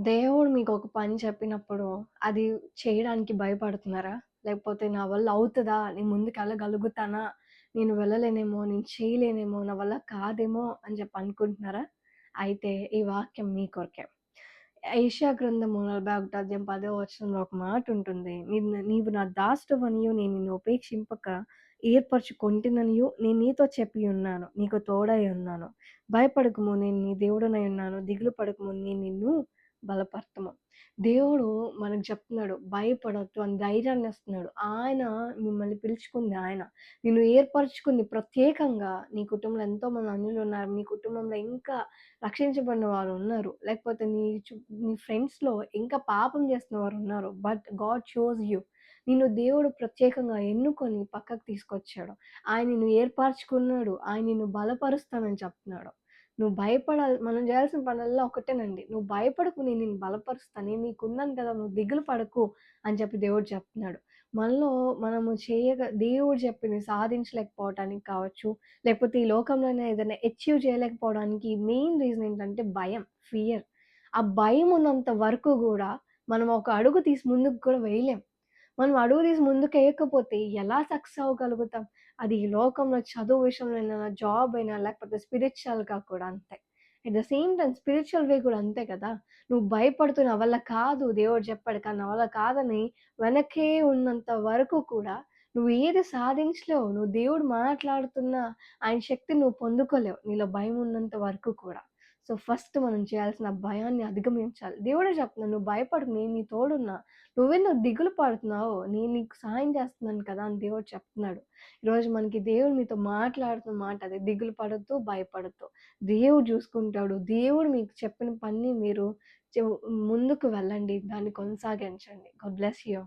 దేవుడు మీకొక పని చెప్పినప్పుడు, అది చేయడానికి భయపడుతున్నారా? లేకపోతే నా వల్ల అవుతదా? నేను ముందుకెళ్ళగలుగుతానా? నేను వెళ్ళలేనేమో, నేను చేయలేనేమో, నా వల్ల కాదేమో అని చెప్పి అనుకుంటున్నారా? అయితే ఈ వాక్యం మీ కొరకే. యెషయా గ్రంథము 41 అధ్యాయం 10వ వచనంలో ఒక మాటుంటుంది. నీవు నా దాసుడవనియు నేను నిన్ను ఉపేక్షింపక ఏర్పరచుకొంటిననియు నేను నీతో చెప్పియున్నాను. నీకు తోడై ఉన్నాను. భయపడకుము నేను నీ దేవుడనై ఉన్నాను. దిగులు పడకుము నేను నిన్ను బలపర్తుము. దేవుడు మనకు చెప్తున్నాడు. భయపడొద్దు అని ధైర్యాన్నిస్తున్నాడు. ఆయన మిమ్మల్ని పిలుచుకుంది ఆయన. నిన్ను ఏర్పరచుకుంది ప్రత్యేకంగా. నీ కుటుంబంలో ఎంతోమంది అన్యులున్నారు. మీ కుటుంబంలో ఇంకా రక్షించబడిన వారున్నారు. లేకపోతే నీ ఫ్రెండ్స్‌లో ఇంకా పాపం చేస్తున్న వారున్నారు. But God chose you. నిన్ను దేవుడు ప్రత్యేకంగా ఎన్నుకొని పక్కకు తీసుకొచ్చాడు. ఆయన నిన్ను ఏర్పరచుకున్నాడు. ఆయన నిన్ను బలపరుస్తానని చెప్తున్నాడు. నువ్వు భయపడాలి మనం చేయాల్సిన పనల్లా ఒకటేనండి. నువ్వు భయపడకు నేను నిన్ను బలపరుస్తా. నేను నీకున్నాను కదా! నువ్వు దిగులు పడకు అని చెప్పి దేవుడు చెప్తున్నాడు. మనలో మనము దేవుడు చెప్పింది సాధించలేకపోవటానికి కావచ్చు, లేకపోతే ఈ లోకంలోనే ఏదైనా అచీవ్ చేయలేకపోవడానికి మెయిన్ రీజన్ ఏంటంటే భయం, ఫియర్. ఆ భయం ఉన్నంత వరకు గూడా మనం ఒక అడుగు తీసి ముందుకు కూడా వేయలేం. మనం అడుగు తీసి ముందుకేయకపోతే ఎలా సక్సెస్ అవ్వగలుగుతాం? అది ఈ లోకంలో చదువు విషయంలోనైనా, జాబ్ అయినా లేకపోతే స్పిరిచ్యువల్‌గా కూడా అంతే. At the same time spiritual way కూడా అంతే కదా! నువ్వు భయపడుతూ నా వల్ల కాదు దేవుడు చెప్పాడు కానీ నా వల్ల కాదని వెనకే ఉన్నంత వరకు కూడా నువ్వు ఏది సాధించలేవు. నువ్వు దేవుడు మాట్లాడుతున్న ఆయన శక్తిని నువ్వు పొందుకోలేవు. నీలో భయం ఉన్నంత వరకు కూడా. సో, ఫస్ట్ మనం చేయాల్సిన భయాన్ని అధిగమించాలి. దేవుడే చెప్తున్నాడు. "నువ్వు భయపడకు నేను నీ తోడున్నా. నువ్వెందుకు దిగులు పడుతున్నావు? నేను నీకు సహాయం చేస్తున్నాను కదా!" అని దేవుడు చెప్తున్నాడు. ఈరోజు మనకి దేవుడు మీతో మాట్లాడుతున్న మాట అదే. దిగులు పడొద్దు, భయపడొద్దు. దేవుడు చూసుకుంటాడు. దేవుడు మీకు చెప్పిన పని మీరు చెవ్ ముందుకు వెళ్ళండి. దాన్ని కొనసాగించండి. God bless you.